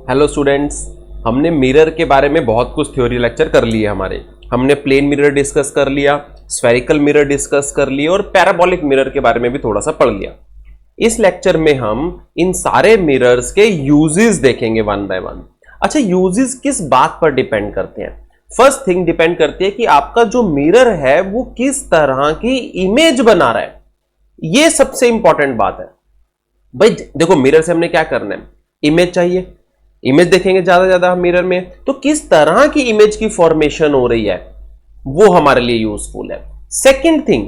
Hello students, हमने mirror के बारे में बहुत कुछ थ्योरी लेक्चर कर लिए हमने प्लेन मिरर डिस्कस कर लिया, स्फेरिकल मिरर डिस्कस कर लिया और पैराबोलिक मिरर के बारे में भी थोड़ा सा पढ़ लिया। इस लेक्चर में हम इन सारे मिरर्स के यूजेस देखेंगे वन बाय वन। अच्छा, यूजेस किस बात पर डिपेंड करते हैं? फर्स्ट थिंग डिपेंड करती है कि आपका जो मिरर है वो किस तरह की इमेज बना रहा है। ये सबसे इंपॉर्टेंट बात है भाई। देखो, मिरर से हमने क्या करना है, इमेज चाहिए, इमेज देखेंगे ज्यादा ज्यादा हम मिरर में, तो किस तरह की इमेज की फॉर्मेशन हो रही है वो हमारे लिए यूजफुल है। सेकंड थिंग,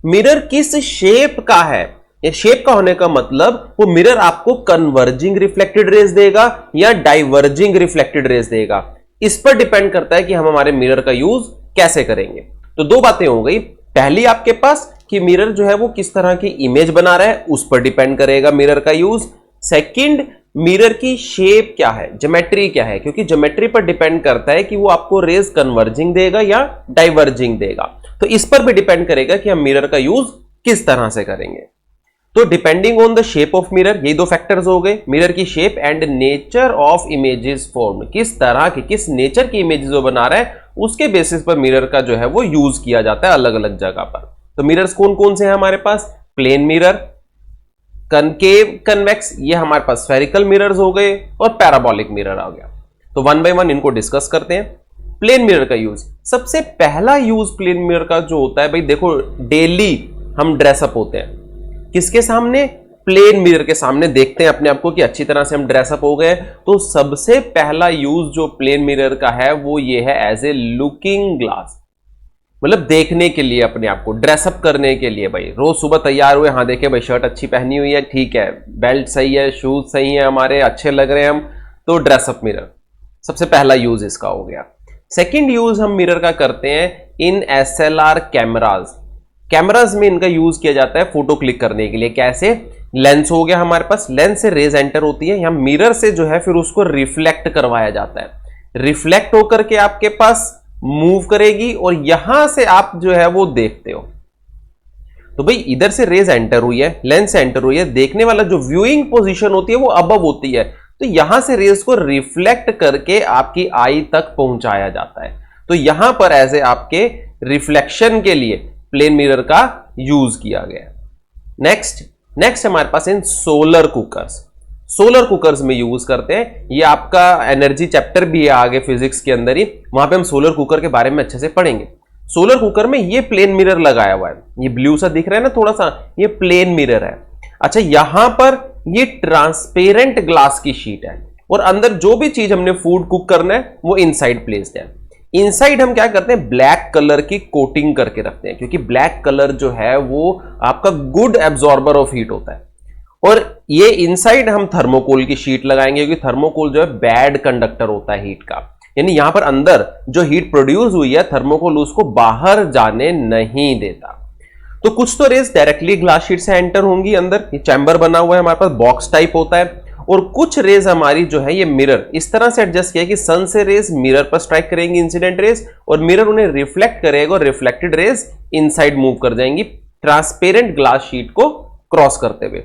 मिरर किस शेप का है। ये शेप का होने का मतलब वो मिरर आपको कन्वर्जिंग रिफ्लेक्टेड रेज देगा या डाइवर्जिंग रिफ्लेक्टेड रेज देगा। इस पर डिपेंड करता है कि हम हमारे मिरर का यूज कैसे करेंगे। तो दो बातें हो गई, पहली आपके पास कि मिरर जो है वो किस तरह की इमेज बना रहा है, उस पर डिपेंड करेगा मिरर का यूज। सेकंड, मिरर की शेप क्या है, ज्योमेट्री क्या है, क्योंकि ज्योमेट्री पर डिपेंड करता है कि वो आपको रेज कन्वर्जिंग देगा या डाइवर्जिंग देगा। तो इस पर भी डिपेंड करेगा कि हम मिरर का यूज किस तरह से करेंगे। तो depending on the shape of mirror, ये दो फैक्टर्स हो गए, मिरर की shape and nature of images formed, किस तरह की, किस नेचर की इमेजेस वो बना रहा है, उसके बेसिस पर मिरर का जो है वो यूज किया जाता है अलग अलग जगह पर। तो मिरर्स कौन कौन से हैं हमारे पास? प्लेन मिरर, कनकेव, कन्वेक्स, ये हमारे पास स्फेरिकल मिरर्स हो गए, और पैराबोलिक मिरर आ गया। तो वन बाय वन इनको डिस्कस करते हैं। प्लेन मिरर का यूज, सबसे पहला यूज प्लेन मिरर का जो होता है भाई, देखो डेली हम ड्रेसअप होते हैं किसके सामने? प्लेन मिरर के सामने देखते हैं अपने आप को कि अच्छी तरह से हम ड्रेसअप हो गए। तो सबसे पहला यूज जो प्लेन मिरर का है वो ये है एज ए लुकिंग ग्लास, मतलब देखने के लिए, अपने आप को ड्रेसअप करने के लिए। भाई रोज सुबह तैयार हुए, हाँ देखे भाई शर्ट अच्छी पहनी हुई है, ठीक है, बेल्ट सही है, शूज सही है, हमारे अच्छे लग रहे हैं हम, तो ड्रेसअप मिरर सबसे पहला यूज इसका हो गया। सेकंड यूज हम मिरर का करते हैं इन एसएलआर कैमराज। कैमराज में इनका यूज किया जाता है फोटो क्लिक करने के लिए। कैसे? लेंस हो गया हमारे पास, लेंस से रेज एंटर होती है, यहां मिरर से जो है फिर उसको रिफ्लेक्ट करवाया जाता है। रिफ्लेक्ट होकर के आपके पास मूव करेगी और यहां से आप जो है वो देखते हो। तो भाई इधर से रेज एंटर हुई है, लेंस एंटर हुई है, देखने वाला जो व्यूइंग पोजीशन होती है वो अबव होती है, तो यहां से रेज को रिफ्लेक्ट करके आपकी आई तक पहुंचाया जाता है। तो यहां पर ऐसे आपके रिफ्लेक्शन के लिए प्लेन मिरर का यूज किया गया। नेक्स्ट हमारे पास इन सोलर कुकर्स। सोलर कुकर्स में यूज करते हैं, ये आपका एनर्जी चैप्टर भी है आगे फिजिक्स के अंदर ही, वहां पे हम सोलर कुकर के बारे में अच्छे से पढ़ेंगे। सोलर कुकर में ये प्लेन मिरर लगाया हुआ है, ये ब्लू सा दिख रहा है ना थोड़ा सा, ये प्लेन मिरर है। अच्छा, यहां पर ये ट्रांसपेरेंट ग्लास की शीट है और अंदर जो भी चीज हमने फूड कुक करना है वो इनसाइड प्लेस्ड है। इनसाइड हम क्या करते हैं, ब्लैक कलर की कोटिंग करके रखते हैं, क्योंकि ब्लैक कलर जो है वो आपका गुड एब्जॉर्बर ऑफ हीट होता है। और ये इनसाइड हम थर्मोकोल की शीट लगाएंगे, क्योंकि थर्मोकोल जो है बैड कंडक्टर होता है हीट का, यानी यहां पर अंदर जो हीट प्रोड्यूस हुई है थर्मोकोल उसको बाहर जाने नहीं देता। तो कुछ तो रेज डायरेक्टली ग्लास शीट से एंटर होंगी अंदर, ये चैम्बर बना हुआ है हमारे पास, बॉक्स टाइप होता है, और कुछ रेज हमारी जो है ये मिरर इस तरह से एडजस्ट किया कि सन से रेज मिरर पर स्ट्राइक करेंगी, इंसिडेंट रेज, और मिरर उन्हें रिफ्लेक्ट करेगा और रिफ्लेक्टेड रेज इनसाइड मूव कर जाएंगी ट्रांसपेरेंट ग्लास शीट को क्रॉस करते हुए।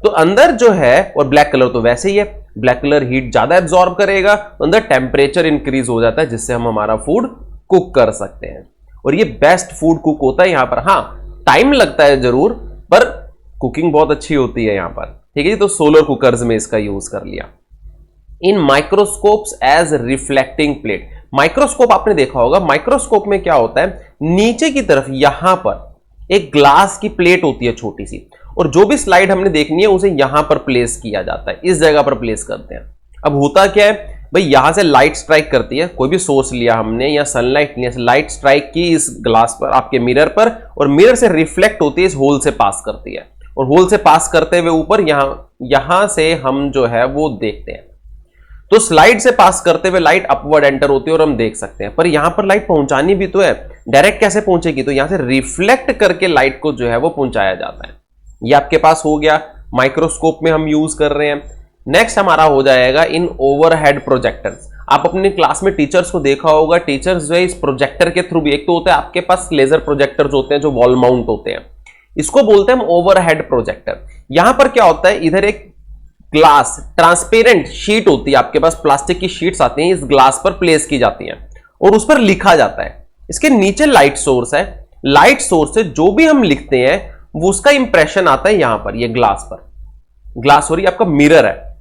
तो अंदर जो है, और ब्लैक कलर तो वैसे ही है, ब्लैक कलर हीट ज्यादा एब्जॉर्ब करेगा, तो अंदर टेम्परेचर इंक्रीज हो जाता है जिससे हम हमारा फूड कुक कर सकते हैं, और ये बेस्ट फूड कुक होता है यहां पर। हाँ, टाइम लगता है जरूर, पर कुकिंग बहुत अच्छी होती है यहां पर, ठीक है जी। तो सोलर कुकर्स में इसका यूज कर लिया। In microscopes as reflecting plate, microscope आपने देखा होगा, माइक्रोस्कोप में क्या होता है, नीचे की तरफ यहां पर एक ग्लास की प्लेट होती है छोटी सी, और जो भी स्लाइड हमने देखनी है उसे यहां पर प्लेस किया जाता है, इस जगह पर प्लेस करते हैं। अब होता क्या है भाई, यहां से लाइट स्ट्राइक करती है, कोई भी सोर्स लिया हमने या सनलाइट लिया, लाइट स्ट्राइक की इस ग्लास पर, आपके मिरर पर, और मिरर से रिफ्लेक्ट होती है, इस होल से पास करती है, और होल से पास करते हुए ऊपर यहां से हम जो है वो देखते हैं। तो स्लाइड से पास करते हुए लाइट अपवर्ड एंटर होती है और हम देख सकते हैं, पर यहां पर लाइट पहुंचानी भी तो है, डायरेक्ट कैसे पहुंचेगी, तो यहां से रिफ्लेक्ट करके लाइट को जो है वो पहुंचाया जाता है। ये आपके पास हो गया, माइक्रोस्कोप में हम यूज कर रहे हैं। नेक्स्ट हमारा हो जाएगा इन ओवरहेड प्रोजेक्टर्स। आप अपने क्लास में टीचर्स को देखा होगा, टीचर्स जो है इस प्रोजेक्टर के थ्रू भी, एक तो होता है आपके पास लेजर प्रोजेक्टर्स होते हैं जो वॉल माउंट होते हैं, इसको बोलते हैं हम ओवरहेड प्रोजेक्टर। यहां पर क्या होता है, इधर एक ग्लास ट्रांसपेरेंट शीट होती है आपके पास, प्लास्टिक की शीट्स आती हैं, इस ग्लास पर प्लेस की जाती हैं और उस पर लिखा जाता है। इसके नीचे लाइट सोर्स है, लाइट सोर्स से जो भी हम लिखते हैं वो उसका इंप्रेशन आता है यहां पर, ये ग्लास पर। ग्लास हो रही आपका मिरर है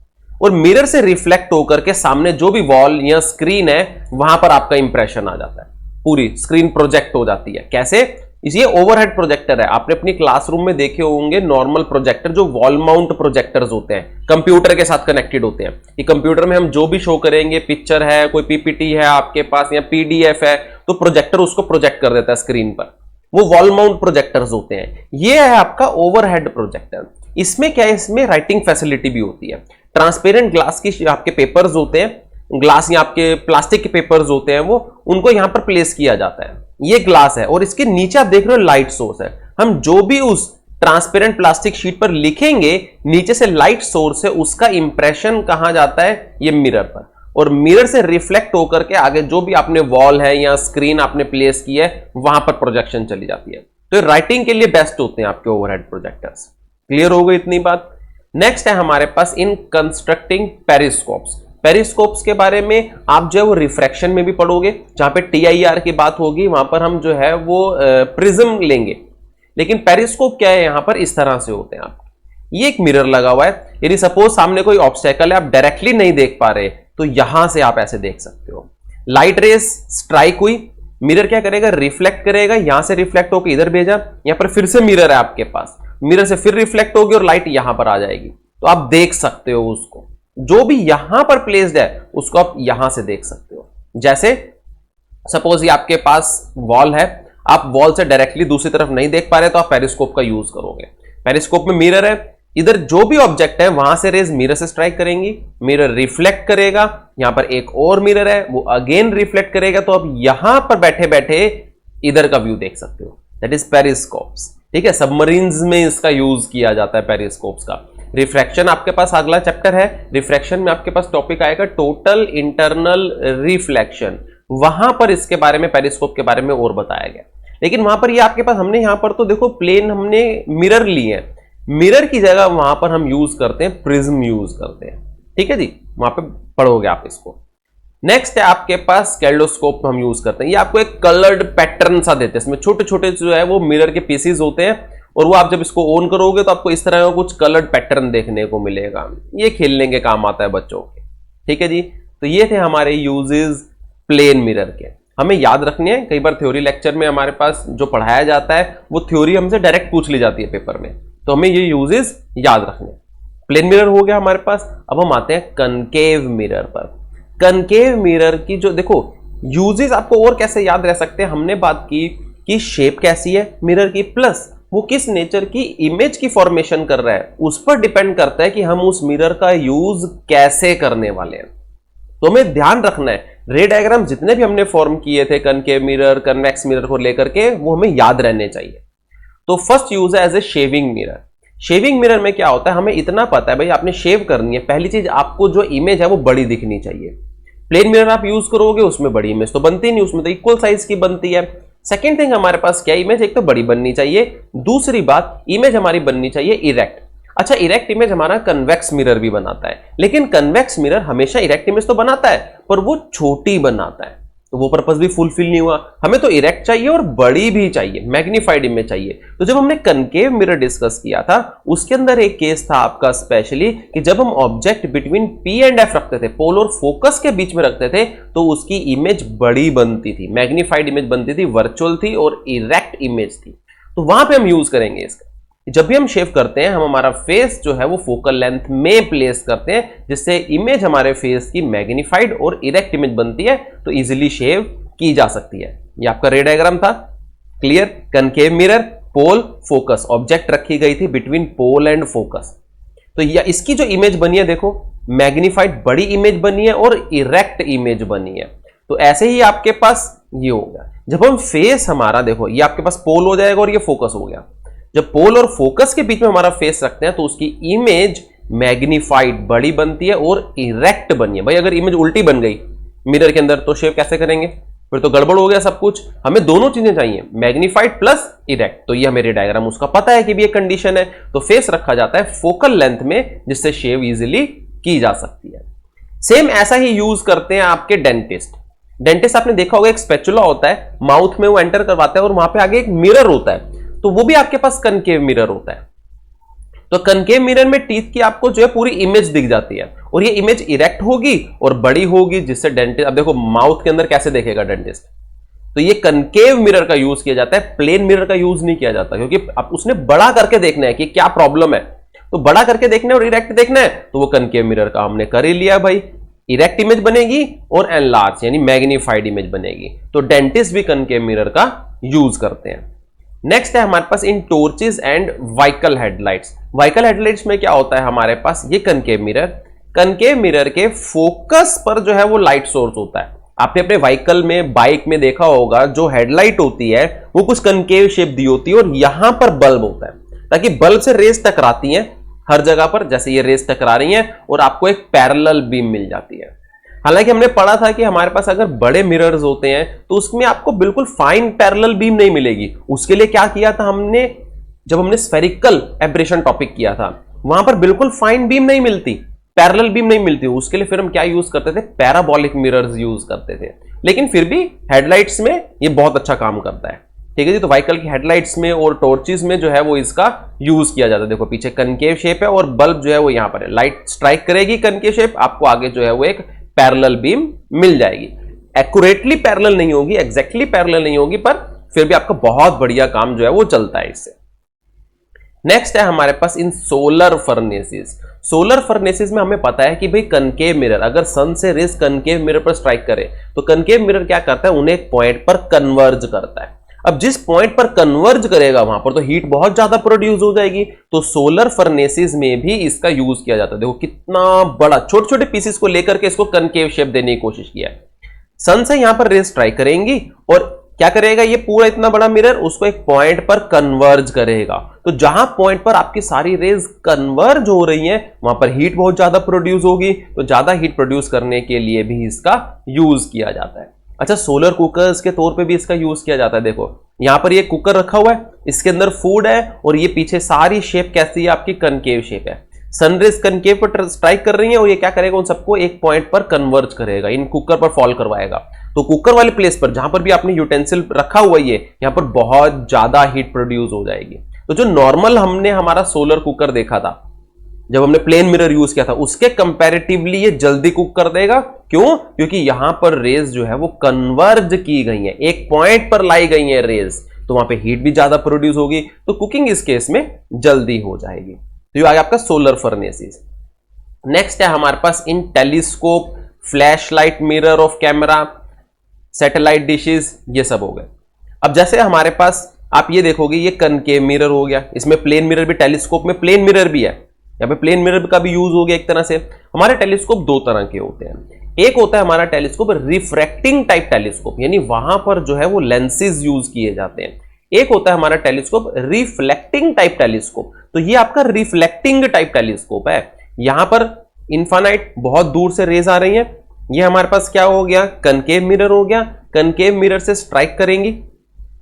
और मिरर से रिफ्लेक्ट होकर के सामने जो भी वॉल या स्क्रीन है वहां पर आपका इंप्रेशन आ जाता है, पूरी स्क्रीन प्रोजेक्ट हो जाती है। कैसे? ये ओवरहेड प्रोजेक्टर है, आपने अपनी क्लासरूम में देखे होंगे नॉर्मल प्रोजेक्टर जो वॉल माउंट प्रोजेक्टर्स होते हैं, कंप्यूटर के साथ कनेक्टेड होते हैं। ये कंप्यूटर में हम जो भी शो करेंगे, पिक्चर है, कोई पीपीटी है आपके पास या पीडीएफ है, तो प्रोजेक्टर उसको प्रोजेक्ट कर देता है स्क्रीन पर, वो वॉल माउंट प्रोजेक्टर्स होते हैं। ये है आपका ओवरहेड प्रोजेक्टर। इसमें क्या है, इसमें राइटिंग फैसिलिटी भी होती है। ट्रांसपेरेंट ग्लास की आपके पेपर्स होते हैं, ग्लास या आपके प्लास्टिक के पेपर्स होते हैं, वो उनको यहां पर प्लेस किया जाता है। ये ग्लास है और इसके नीचे आप देख रहे हो लाइट सोर्स है। हम जो भी उस ट्रांसपेरेंट प्लास्टिक शीट पर लिखेंगे, नीचे से लाइट सोर्स है, उसका इंप्रेशन कहां जाता है, ये मिरर पर, और मिरर से रिफ्लेक्ट होकर के आगे जो भी आपने वॉल है या स्क्रीन आपने प्लेस की है वहां पर प्रोजेक्शन चली जाती है। तो राइटिंग के लिए बेस्ट होते हैं आपके ओवरहेड प्रोजेक्टर्स। क्लियर हो गई इतनी बात? नेक्स्ट है हमारे पास इन कंस्ट्रक्टिंग पेरिस्कोप्स। पेरिस्कोप्स के बारे में आप जो है वो रिफ्रैक्शन में भी पढ़ोगे, जहां पे TIR की बात होगी वहां पर हम जो है वो प्रिज्म लेंगे। लेकिन पेरिस्कोप क्या है, यहां पर इस तरह से होते हैं। आप ये एक मिरर लगा हुआ है, यदि सपोज सामने कोई ऑब्स्टेकल है, आप डायरेक्टली नहीं देख पा रहे, तो यहां से आप ऐसे देख सकते हो। लाइट रेस स्ट्राइक हुई, मिरर क्या करेगा, रिफ्लेक्ट करेगा, यहां से रिफ्लेक्ट होकर इधर भेजा, यहां पर फिर से मिरर है आपके पास, मिरर से फिर रिफ्लेक्ट होगी और लाइट यहां पर आ जाएगी, तो आप देख सकते हो उसको। जो भी यहां पर प्लेस्ड है उसको आप यहां से देख सकते हो। जैसे सपोज ये आपके पास वॉल है, आप वॉल से डायरेक्टली दूसरी तरफ नहीं देख पा रहे, तो आप पेरिस्कोप का यूज करोगे। पेरिस्कोप में मिरर है, इधर जो भी ऑब्जेक्ट है वहां से रेज मिरर से स्ट्राइक करेंगी, मिरर रिफ्लेक्ट करेगा, यहां पर एक और मिरर है वो अगेन रिफ्लेक्ट करेगा, तो आप यहां पर बैठे बैठे इधर का व्यू देख सकते हो। That is पेरिस्कोप्स। ठीक है, सबमरीन्स में इसका यूज किया जाता है पेरिस्कोप्स का। रिफ्रैक्शन आपके पास अगला चैप्टर है, रिफ्रैक्शन में आपके पास टॉपिक आएगा टोटल इंटरनल रिफ्लेक्शन, वहां पर इसके बारे में, पेरिस्कोप के बारे में और बताया गया। लेकिन वहां पर ये आपके पास, हमने यहां पर तो देखो प्लेन हमने मिरर लिए हैं, मिरर की जगह वहां पर हम यूज करते हैं प्रिज्म यूज करते हैं। ठीक है जी, वहां पे पढ़ोगे आप इसको। नेक्स्ट है आपके पास कैल्डोस्कोप हम यूज करते हैं। ये आपको एक कलर्ड पैटर्न सा देते हैं, इसमें छोटे छोटे जो है वो मिरर के पीसेस होते हैं, और वो आप जब इसको ऑन करोगे तो आपको इस तरह का कुछ कलर्ड पैटर्न देखने को मिलेगा। ये खेलने के काम आता है बच्चों के। ठीक है जी, तो ये थे हमारे यूजेस प्लेन मिरर के। हमें याद रखने हैं, कई बार थ्योरी लेक्चर में हमारे पास जो पढ़ाया जाता है वो थ्योरी हमसे डायरेक्ट पूछ ली जाती है पेपर में, तो हमें ये यूजेस याद रखने। प्लेन मिरर हो गया हमारे पास। अब हम आते हैं कनकेव मिरर पर। कनकेव मिरर की जो देखो यूजेस आपको और कैसे याद रह सकते हैं, हमने बात की कि शेप कैसी है मिरर की, प्लस वो किस नेचर की इमेज की फॉर्मेशन कर रहा है, उस पर डिपेंड करता है कि हम उस मिरर का यूज कैसे करने वाले हैं। तो हमें ध्यान रखना है, रे डायग्राम जितने भी हमने फॉर्म किए थे कनकेव मिरर, कन्वेक्स मिरर को लेकर के, वो हमें याद रहने चाहिए। तो फर्स्ट यूज है as a shaving mirror. Shaving mirror में क्या होता है, हमें इतना पता है भाई आपने शेव करनी है, पहली चीज आपको जो इमेज है वो बड़ी दिखनी चाहिए। प्लेन मिरर आप यूज करोगे उसमें बड़ी इमेज तो बनती नहीं, उसमें तो इक्वल साइज की बनती है। सेकेंड थिंग हमारे पास क्या, इमेज एक तो बड़ी बननी चाहिए, दूसरी बात इमेज हमारी बननी चाहिए इरेक्ट। अच्छा, इरेक्ट इमेज हमारा कन्वेक्स मिरर भी बनाता है, लेकिन कन्वेक्स मिरर हमेशा इरेक्ट इमेज तो बनाता है पर वो छोटी बनाता है, तो वो पर्पस भी फुलफिल नहीं हुआ। हमें तो इरेक्ट चाहिए और बड़ी भी चाहिए, मैग्नीफाइड इमेज चाहिए। तो जब हमने कनकेव मिरर डिस्कस किया था उसके अंदर एक केस था आपका स्पेशली कि जब हम object between P and F रखते थे, पोल और फोकस के बीच में रखते थे, तो उसकी इमेज बड़ी बनती थी, मैग्नीफाइड इमेज बनती थी, वर्चुअल थी और इरेक्ट इमेज थी। तो वहां पे हम यूज करेंगे इसका। जब भी हम शेव करते हैं हम हमारा फेस जो है वो फोकल लेंथ में प्लेस करते हैं, जिससे इमेज हमारे फेस की मैग्नीफाइड और इरेक्ट इमेज बनती है, तो इजीली शेव की जा सकती है। ये आपका रे डायग्राम था। क्लियर? कनकेव मिरर, पोल, फोकस, ऑब्जेक्ट रखी गई थी बिटवीन पोल एंड फोकस। तो इसकी जो इमेज बनी है देखो, मैग्नीफाइड बड़ी इमेज बनी है और इरेक्ट इमेज बनी है। तो ऐसे ही आपके पास ये होगा। जब हम फेस हमारा देखो, ये आपके पास पोल हो जाएगा और ये फोकस हो गया। जब पोल और फोकस के बीच में हमारा फेस रखते हैं तो उसकी इमेज मैग्नीफाइड बड़ी बनती है और इरेक्ट बनी है। भाई अगर इमेज उल्टी बन गई मिरर के अंदर तो शेव कैसे करेंगे? फिर तो गड़बड़ हो गया सब कुछ। हमें दोनों चीजें चाहिए, मैग्नीफाइड प्लस इरेक्ट। तो ये मेरे डायग्राम उसका पता है कि भी ये कंडीशन है, तो फेस रखा जाता है फोकल लेंथ में जिससे शेव इजीली की जा सकती है। सेम ऐसा ही यूज करते हैं आपके डेंटिस्ट। डेंटिस्ट आपने देखा होगा एक स्पेचुला होता है, माउथ में वो एंटर करवाता है और वहां पे आगे एक मिरर होता है, तो वो भी आपके पास कनकेव मिरर होता है। तो कनकेव मिरर में टीथ की आपको जो है पूरी इमेज दिख जाती है और ये इमेज इरेक्ट होगी और बड़ी होगी, जिससे डेंटिस्ट, अब देखो माउथ के अंदर कैसे देखेगा डेंटिस्ट, तो ये कनकेव मिरर का यूज किया जाता है, प्लेन मिरर का यूज नहीं किया जाता, क्योंकि अब उसने बड़ा करके देखना है कि क्या प्रॉब्लम है, तो बड़ा करके देखना है और इरेक्ट देखना है, तो वो कनकेव मिरर का हमने कर ही लिया भाई। इरेक्ट इमेज बनेगी और एनलार्ज यानी मैग्नीफाइड इमेज बनेगी, तो डेंटिस्ट भी कनकेव मिरर का यूज करते हैं। नेक्स्ट है हमारे पास in torches and vehicle headlights. Vehicle headlights में क्या होता है हमारे पास, ये कनकेव मिरर के फोकस पर जो है वो लाइट सोर्स होता है। आपने अपने व्हीकल में, बाइक में देखा होगा, जो हेडलाइट होती है वो कुछ कनकेव शेप दी होती है और यहां पर बल्ब होता है, ताकि बल्ब से रेस टकराती हैं हर जगह पर, जैसे ये रेस टकरा रही हैं और आपको एक पैरेलल बीम मिल जाती है। हालांकि हमने पढ़ा था कि हमारे पास अगर बड़े मिरर्स होते हैं तो उसमें आपको बिल्कुल फाइन पैरेलल बीम नहीं मिलेगी। उसके लिए क्या किया था हमने, जब हमने स्फेरिकल एब्रेशन टॉपिक किया था, वहां पर बिल्कुल फाइन बीम नहीं मिलती, पैरेलल बीम नहीं मिलती। उसके लिए फिर हम क्या यूज करते थे, पैराबोलिक मिरर्स यूज करते थे। लेकिन फिर भी हेडलाइट्स में ये बहुत अच्छा काम करता है। ठीक है जी, तो व्हीकल की हेडलाइट्स में और टॉर्चेस में जो है वो इसका यूज किया जाता है। देखो पीछे कनकेव शेप है और बल्ब जो है वो यहां पर है, लाइट स्ट्राइक करेगी कनकेव शेप, आपको आगे जो है वो एक पैरेलल बीम मिल जाएगी। एक्यूरेटली पैरेलल नहीं होगी, एग्जैक्टली पैरेलल नहीं होगी, पर फिर भी आपका बहुत बढ़िया काम जो है वो चलता है इससे। नेक्स्ट है हमारे पास इन सोलर फर्नेसेस। सोलर फर्नेसेस में हमें पता है कि भाई कनकेव मिरर, अगर सन से रेस कनकेव मिरर पर स्ट्राइक करे तो कनकेव मिरर क्या करता है, उन्हें एक पॉइंट पर कन्वर्ज करता है। अब जिस पॉइंट पर कन्वर्ज करेगा वहां पर तो हीट बहुत ज्यादा प्रोड्यूस हो जाएगी, तो सोलर फर्नेसेस में भी इसका यूज किया जाता है। देखो कितना बड़ा, छोटे छोटे पीसेस को लेकर के इसको कनकेव शेप देने की कोशिश किया है। सन से यहां पर रेस स्ट्राइक करेंगी और क्या करेगा, ये पूरा इतना बड़ा मिरर उसको एक पॉइंट पर कन्वर्ज करेगा। तो जहां पॉइंट पर आपकी सारी रेज कन्वर्ज हो रही हैं वहां पर हीट बहुत ज्यादा प्रोड्यूस होगी, तो ज्यादा हीट प्रोड्यूस करने के लिए भी इसका यूज किया जाता है। अच्छा, सोलर कुकर्स के तौर पे भी इसका यूज किया जाता है। देखो यहां पर ये कुकर रखा हुआ है, इसके अंदर फूड है और ये पीछे सारी शेप कैसी है आपकी, कनकेव शेप है। सनरेज कनकेव पर स्ट्राइक कर रही है और ये क्या करेगा, उन सबको एक पॉइंट पर कन्वर्ज करेगा, इन कुकर पर फॉल करवाएगा। तो कुकर वाले प्लेस पर जहां पर भी आपने यूटेंसिल रखा हुआ है, यहां पर बहुत ज्यादा हीट प्रोड्यूस हो जाएगी। तो जो नॉर्मल हमने हमारा सोलर कुकर देखा था, जब हमने प्लेन मिरर यूज किया था, उसके कंपैरेटिवली ये जल्दी कुक कर देगा। क्यों? क्योंकि यहां पर रेज जो है वो कन्वर्ज की गई है, एक पॉइंट पर लाई गई है रेज, तो वहां पे हीट भी ज्यादा प्रोड्यूस होगी, तो कुकिंग इस केस में जल्दी हो जाएगी। तो ये आ गया आपका सोलर फर्नेसेस। नेक्स्ट है हमारे पास in telescope, flashlight, mirror of camera, satellite dishes, ये सब हो गए। अब जैसे हमारे पास आप ये देखोगे, ये कनकेव मिरर हो गया, इसमें प्लेन मिरर भी, टेलीस्कोप में प्लेन मिरर भी है, यहाँ पे प्लेन मिरर का भी यूज हो गया एक तरह से। हमारे टेलीस्कोप दो तरह के होते हैं। एक होता है हमारा टेलीस्कोप रिफ्रैक्टिंग टाइप टेलीस्कोप, यानी वहां पर जो है वो लेंसेज यूज किए जाते हैं। एक होता है हमारा टेलीस्कोप रिफ्लेक्टिंग टाइप टेलीस्कोप, तो ये आपका रिफ्लेक्टिंग टाइप टेलीस्कोप है। यहां पर इनफाइनाइट बहुत दूर से रेज आ रही है, ये हमारे पास क्या हो गया, कनकेव मिरर हो गया। कनकेव मिरर से स्ट्राइक करेंगी,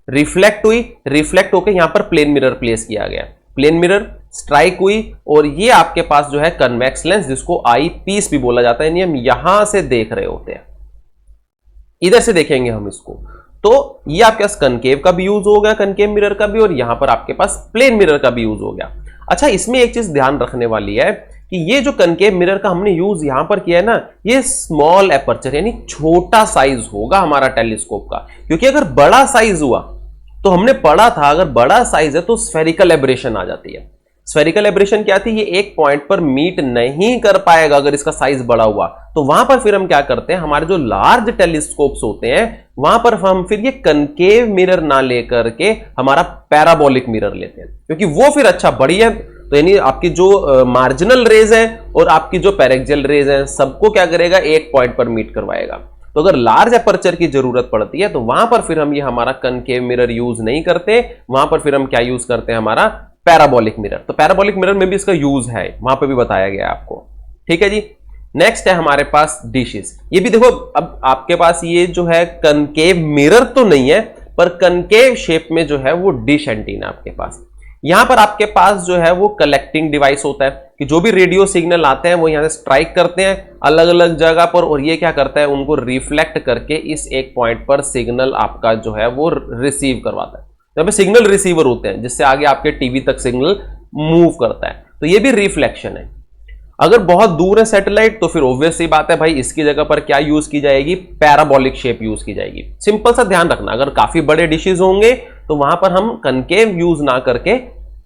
रिफ्लेक्ट हुई, रिफ्लेक्ट होकर यहां पर प्लेन मिरर प्लेस किया गया, प्लेन मिरर स्ट्राइक हुई और ये आपके पास जो है कन्वेक्स लेंस, जिसको आई पीस भी बोला जाता है, यानी हम यहां से देख रहे होते हैं, इधर से देखेंगे हम इसको। तो ये आपके पास कनकेव का भी यूज हो गया, कनकेव मिरर का भी, और यहां पर आपके पास प्लेन मिरर का भी यूज हो गया। अच्छा, इसमें एक चीज ध्यान रखने वाली है कि ये जो कनकेव मिरर का हमने यूज यहां पर किया है ना, ये स्मॉल एपर्चर यानी छोटा साइज होगा हमारा टेलीस्कोप का, क्योंकि अगर बड़ा साइज हुआ तो हमने पढ़ा था अगर बड़ा साइज है तो स्फेरिकल एब्रेशन आ जाती है। स्फेरिकल एब्रेशन क्या थी, ये एक पॉइंट पर मीट नहीं कर पाएगा अगर इसका साइज बड़ा हुआ। तो वहां पर फिर हम क्या करते हैं, हमारे जो लार्ज टेलीस्कोप्स होते हैं वहां पर हम फिर ये कनकेव मिरर ना लेकर के हमारा पैराबोलिक मिरर लेते हैं, क्योंकि वो फिर अच्छा बढ़िया। तो यानी आपकी जो मार्जिनल रेज है और आपकी जो पैरेक्सियल रेज है, सबको क्या करेगा, एक पॉइंट पर मीट करवाएगा। तो अगर लार्ज एपर्चर की जरूरत पड़ती है तो वहां पर फिर हम ये हमारा कनकेव मिरर यूज नहीं करते, वहां पर फिर हम क्या यूज करते हैं, हमारा पैराबोलिक मिरर। तो पैराबोलिक मिरर में भी इसका यूज है, वहां पे भी बताया गया है आपको। ठीक है जी। नेक्स्ट है हमारे पास डिशेस। ये भी देखो, अब आपके पास ये जो है कनकेव मिरर तो नहीं है, पर कनकेव शेप में जो है वो डिश एंटीना आपके पास। यहां पर आपके पास जो है वो कलेक्टिंग डिवाइस होता है कि जो भी रेडियो सिग्नल आते हैं वो यहां से स्ट्राइक करते हैं अलग अलग जगह पर, और ये क्या करता है, उनको रिफ्लेक्ट करके इस एक पॉइंट पर सिग्नल आपका जो है वो रिसीव करवाता है। तो यहाँ पे सिग्नल रिसीवर होते हैं जिससे आगे आपके टीवी तक सिग्नल मूव करता है, तो ये भी रिफ्लेक्शन है। अगर बहुत दूर है सैटेलाइट तो फिर ऑब्वियस सी बात है भाई, इसकी जगह पर क्या यूज की जाएगी, पैराबोलिक शेप यूज की जाएगी। सिंपल सा ध्यान रखना, अगर काफी बड़े डिशेज होंगे तो वहां पर हम कनकेव यूज ना करके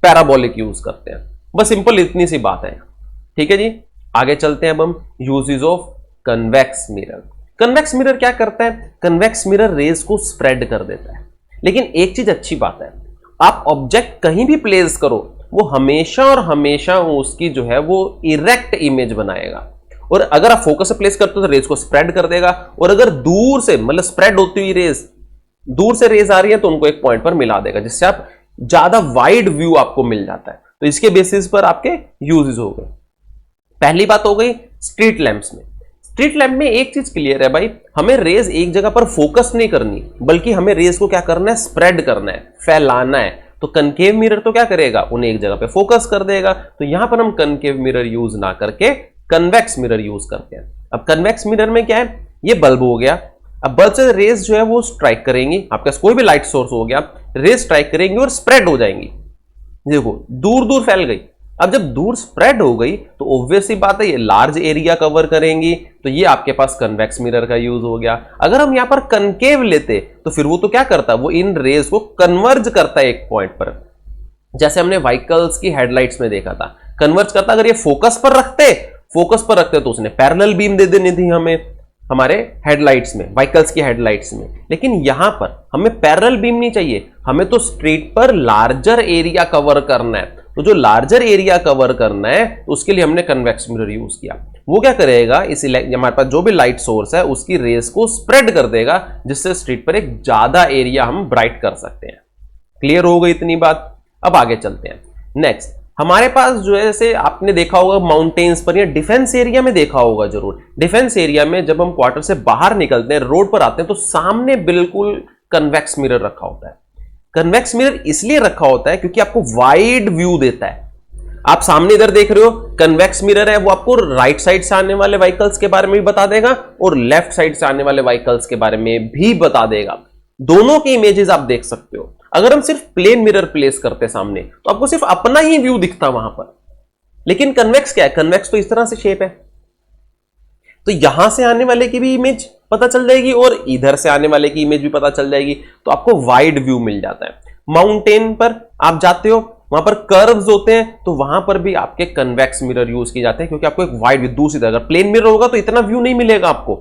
पैराबोलिक यूज करते हैं। बस सिंपल इतनी सी बात है, ठीक है जी। आगे चलते हैं अब हम uses of convex mirror. Convex mirror क्या करता है, कन्वेक्स मिरर रेज को स्प्रेड कर देता है। लेकिन एक चीज अच्छी बात है, आप ऑब्जेक्ट कहीं भी प्लेस करो वो हमेशा और हमेशा उसकी जो है वो इरेक्ट इमेज बनाएगा। और अगर आप फोकस से प्लेस करते हो तो रेज को स्प्रेड कर देगा, और अगर दूर से मतलब स्प्रेड होती हुई रेज, दूर से रेज आ रही है तो उनको एक पॉइंट पर मिला देगा, जिससे आप ज्यादा वाइड व्यू आपको मिल जाता है। तो इसके बेसिस पर आपके यूजेस हो गए। पहली बात हो गई स्ट्रीट लैंप्स में। स्ट्रीट लैंप में एक चीज क्लियर है भाई, हमें रेज एक जगह पर फोकस नहीं करनी, बल्कि हमें रेज को क्या करना है, स्प्रेड करना है, फैलाना है। तो कनकेव मिरर तो क्या करेगा, उन्हें एक जगह पे फोकस कर देगा। तो यहां पर हम कनकेव मिरर यूज ना करके कन्वेक्स मिरर यूज करते हैं। अब कन्वेक्स मिरर में क्या है, ये बल्ब हो गया। अब बल्ब से रेज जो है वो स्ट्राइक करेंगी, आपके पास कोई भी लाइट सोर्स हो गया, रेज स्ट्राइक करेंगी और स्प्रेड हो जाएंगी। देखो दूर दूर फैल गई। अब जब दूर स्प्रेड हो गई तो ऑब्वियस सी बात है ये लार्ज एरिया कवर करेंगी, तो ये आपके पास कन्वेक्स मिरर का यूज हो गया। अगर हम यहां पर कनकेव लेते तो फिर वो तो क्या करता, वो इन रेज को कन्वर्ज करता है एक पॉइंट पर, जैसे हमने व्हीकल्स की हेडलाइट्स में देखा था, कन्वर्ज करता। अगर ये फोकस पर रखते तो उसने पैरेलल बीम दे देनी थी हमें हमारे हेडलाइट्स में, व्हीकल्स की हेडलाइट्स में। लेकिन यहां पर हमें पैरेलल बीम नहीं चाहिए, हमें तो स्ट्रीट पर लार्जर एरिया कवर करना है। तो जो लार्जर एरिया कवर करना है तो उसके लिए हमने कन्वेक्स मिरर यूज किया। वो क्या करेगा, इस हमारे पास जो भी लाइट सोर्स है उसकी रेस को स्प्रेड कर देगा, जिससे स्ट्रीट पर एक ज्यादा एरिया हम ब्राइट कर सकते हैं। क्लियर हो गई इतनी बात। अब आगे चलते हैं। नेक्स्ट हमारे पास जो है, जैसे आपने देखा होगा माउंटेन्स पर या डिफेंस एरिया में देखा होगा जरूर, डिफेंस एरिया में जब हम क्वार्टर से बाहर निकलते हैं, रोड पर आते हैं, तो सामने बिल्कुल कन्वेक्स मिरर रखा होता है। कन्वेक्स मिरर इसलिए रखा होता है क्योंकि आपको वाइड व्यू देता है। आप सामने इधर देख रहे हो, कन्वेक्स मिरर है, वो आपको राइट साइड से आने वाले व्हीकल्स के बारे में भी बता देगा और लेफ्ट साइड से आने वाले व्हीकल्स के बारे में भी बता देगा। दोनों की इमेजेस आप देख सकते हो। अगर हम सिर्फ प्लेन मिरर प्लेस करते सामने तो आपको सिर्फ अपना ही व्यू दिखता वहां पर। लेकिन कन्वेक्स क्या है, कन्वेक्स तो इस तरह से शेप है, तो यहां से आने वाले की भी इमेज पता चल जाएगी और इधर से आने वाले की इमेज भी पता चल जाएगी, तो आपको वाइड व्यू मिल जाता है। माउंटेन पर आप जाते हो, वहां पर कर्व्स होते हैं, तो वहां पर भी आपके कन्वेक्स मिरर यूज किए जाते हैं, क्योंकि आपको एक वाइड व्यू दूसरी तरह, अगर प्लेन मिरर होगा तो इतना व्यू नहीं मिलेगा आपको,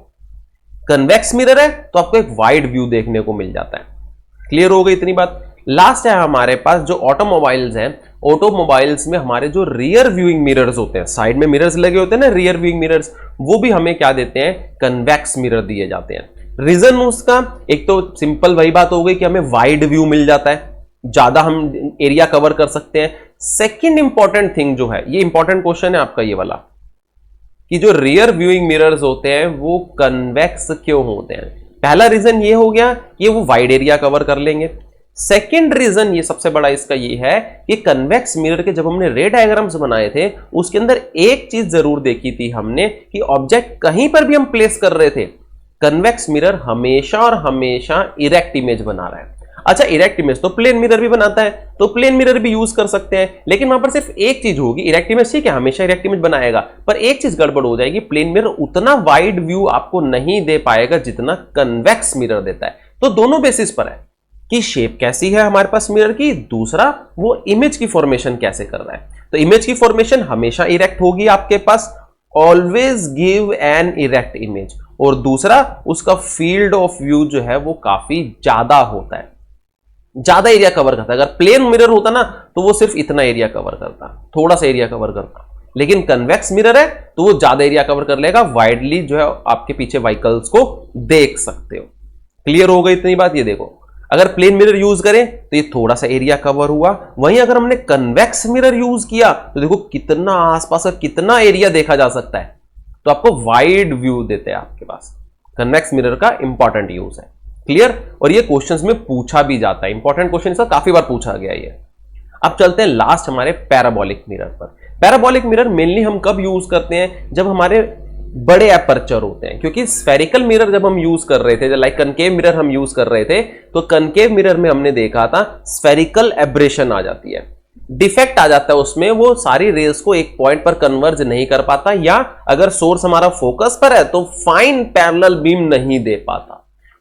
कन्वेक्स मिरर है तो आपको एक वाइड व्यू देखने को मिल जाता है। क्लियर हो गई इतनी बात। लास्ट है हमारे पास जो ऑटोमोबाइल्स हैं, ऑटोमोबाइल्स में हमारे जो रियर व्यूइंग मिरर्स होते हैं, साइड में मिरर्स लगे होते हैं ना, रियर व्यूइंग मिरर्स, वो भी हमें क्या देते हैं, कन्वेक्स मिरर दिए जाते हैं। रीजन उसका एक तो सिंपल वही बात हो गई कि हमें वाइड व्यू मिल जाता है, ज्यादा हम एरिया कवर कर सकते हैं। सेकेंड इंपॉर्टेंट थिंग जो है, ये इंपॉर्टेंट क्वेश्चन है आपका ये वाला, कि जो रियर व्यूइंग मिरर्स होते हैं वो कन्वेक्स क्यों होते हैं। पहला रीजन ये हो गया कि वो वाइड एरिया कवर कर लेंगे। सेकेंड रीजन ये सबसे बड़ा इसका ये है कि कन्वेक्स मिरर के जब हमने रे डायग्राम्स बनाए थे उसके अंदर एक चीज जरूर देखी थी हमने, कि ऑब्जेक्ट कहीं पर भी हम प्लेस कर रहे थे, कन्वेक्स मिरर हमेशा और हमेशा इरेक्ट इमेज बना रहा है। अच्छा, इरेक्ट इमेज तो प्लेन मिरर भी बनाता है, तो प्लेन मिरर भी यूज कर सकते हैं, लेकिन वहां पर सिर्फ एक चीज होगी, इरेक्ट इमेज ठीक है, हमेशा इरेक्ट इमेज बनाएगा, पर एक चीज गड़बड़ हो जाएगी, प्लेन मिरर उतना वाइड व्यू आपको नहीं दे पाएगा जितना कन्वेक्स मिरर देता है। तो दोनों बेसिस पर है कि शेप कैसी है हमारे पास मिरर की, दूसरा वो इमेज की फॉर्मेशन कैसे कर रहा है। तो इमेज की फॉर्मेशन हमेशा इरेक्ट होगी आपके पास, always give an erect image, और दूसरा उसका फील्ड ऑफ व्यू जो है वो काफी ज्यादा होता है, ज्यादा एरिया कवर करता है। अगर प्लेन मिरर होता ना तो वो सिर्फ इतना एरिया कवर करता, थोड़ा सा एरिया कवर करता, लेकिन कन्वेक्स मिरर है तो वो ज्यादा एरिया कवर कर लेगा, वाइडली जो है आपके पीछे व्हीकल्स को देख सकते हो। क्लियर हो गई इतनी बात। ये देखो, अगर प्लेन मिरर यूज करें तो ये थोड़ा सा एरिया कवर हुआ, वहीं अगर हमने कन्वेक्स मिरर यूज किया तो देखो कितना आसपास का कितना एरिया देखा जा सकता है। तो आपको वाइड व्यू देते हैं आपके पास। कन्वेक्स मिरर का इंपॉर्टेंट यूज है। क्लियर? और ये क्वेश्चंस में पूछा भी जाता है, इंपॉर्टेंट क्वेश्चन सर काफी बार पूछा गया ये। अब चलते हैं लास्ट हमारे पैराबोलिक मिरर पर। पैराबोलिक मिरर मेनली हम कब यूज करते हैं? जब हमारे बड़े एपर्चर होते हैं, क्योंकि स्फेरिकल मिरर जब हम यूज कर रहे थे, लाइक कनकेव मिरर हम यूज कर रहे थे, तो कनकेव मिरर में हमने देखा था स्फेरिकल एब्रेशन आ जाती है, डिफेक्ट आ जाता है उसमें, वो सारी रेज को एक पॉइंट पर कन्वर्ज नहीं कर पाता, या अगर सोर्स हमारा फोकस पर है तो फाइन पैरेलल बीम नहीं दे पाता।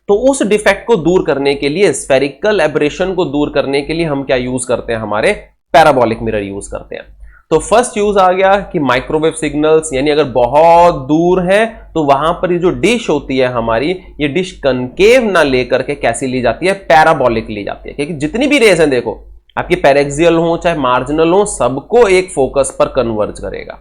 तो उस डिफेक्ट को दूर करने के लिए, स्फेरिकल एब्रेशन को दूर करने के लिए हम क्या यूज करते हैं? हमारे पैराबोलिक मिरर यूज करते हैं। तो फर्स्ट यूज आ गया कि माइक्रोवेव सिग्नल्स, यानी अगर बहुत दूर है तो वहां पर ये जो डिश होती है हमारी, ये डिश कनकेव ना लेकर के कैसी ली जाती है? पैराबोलिक ली जाती है, क्योंकि जितनी भी रेज हैं देखो, आपकी पैरेक्सियल हो चाहे मार्जिनल हो, सबको एक फोकस पर कन्वर्ज करेगा।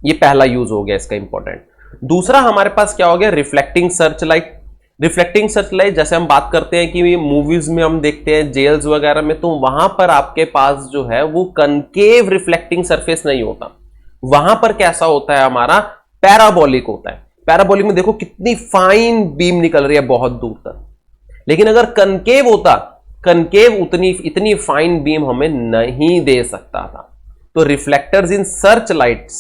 ये पहला यूज हो गया इसका इंपॉर्टेंट। दूसरा हमारे पास क्या हो गया? Reflecting search light. Reflecting search light जैसे हम बात करते हैं कि मूवीज में हम देखते हैं, जेल्स वगैरह में, तो वहां पर आपके पास जो है वो कनकेव रिफ्लेक्टिंग सरफेस नहीं होता, वहां पर कैसा होता है? हमारा पैराबोलिक होता है। पैराबोलिक में देखो कितनी फाइन बीम निकल रही है बहुत दूर तक, लेकिन अगर कनकेव होता, कनकेव इतनी फाइन बीम हमें नहीं दे सकता था। तो रिफ्लेक्टर्स इन सर्च लाइट्स,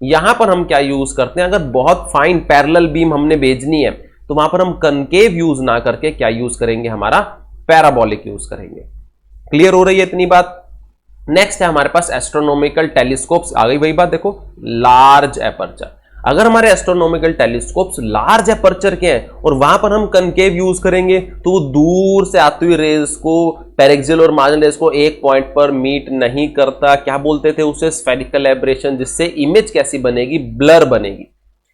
यहां पर हम क्या यूज करते हैं? अगर बहुत फाइन पैरेलल बीम हमने भेजनी है तो वहां पर हम कनकेव यूज ना करके क्या यूज करेंगे? हमारा पैराबोलिक यूज करेंगे। क्लियर हो रही है इतनी बात? नेक्स्ट है हमारे पास एस्ट्रोनॉमिकल टेलीस्कोप्स। आ गई वही बात, देखो लार्ज एपर्चर। अगर हमारे एस्ट्रोनॉमिकल टेलीस्कोप्स लार्ज एपर्चर के हैं और वहां पर हम कनकेव यूज करेंगे तो दूर से आती हुई रेज को, पैरेक्सियल और मार्जिनल रेज को एक पॉइंट पर मीट नहीं करता। क्या बोलते थे उसे? स्फेरिकल एब्रेशन, जिससे इमेज कैसी बनेगी? ब्लर बनेगी,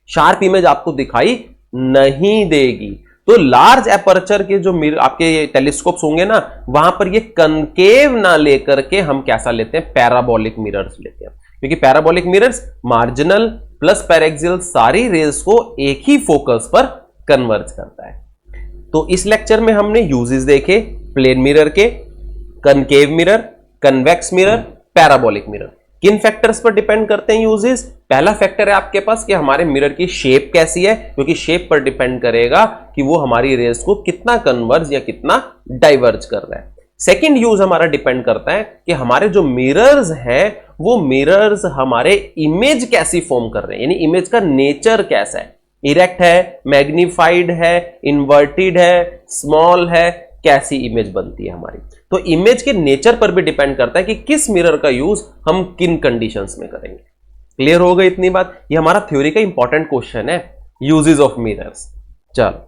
शार्प इमेज आपको दिखाई नहीं देगी। तो लार्ज एपर्चर के जो आपके टेलीस्कोप्स होंगे ना, वहां पर ये कनकेव ना लेकर के हम कैसा लेते हैं? पैराबोलिक मिरर्स लेते हैं, क्योंकि parabolic mirrors marginal plus paraxial सारी रेज को एक ही फोकस पर कन्वर्ज करता है। तो इस लेक्चर में हमने यूजेस देखे प्लेन मिरर के, concave mirror, convex mirror, parabolic mirror. किन फैक्टर्स पर डिपेंड करते हैं यूजेस? पहला फैक्टर है आपके पास कि हमारे मिरर की शेप कैसी है, क्योंकि शेप पर डिपेंड करेगा कि वो हमारी रेज को कितना कन्वर्ज या कितना डाइवर्ज कर रहा है। सेकंड यूज हमारा डिपेंड करता है कि हमारे जो मिरर्स हैं वो मिरर्स हमारे इमेज कैसी फॉर्म कर रहे हैं, यानी इमेज का नेचर कैसा है, इरेक्ट है, मैग्निफाइड है, इन्वर्टेड है, स्मॉल है, कैसी इमेज बनती है हमारी। तो इमेज के नेचर पर भी डिपेंड करता है कि किस मिरर का यूज हम किन कंडीशंस में करेंगे। क्लियर हो गई इतनी बात? ये हमारा थ्योरी का इंपॉर्टेंट क्वेश्चन है, यूजेस ऑफ मिरर्स। चलो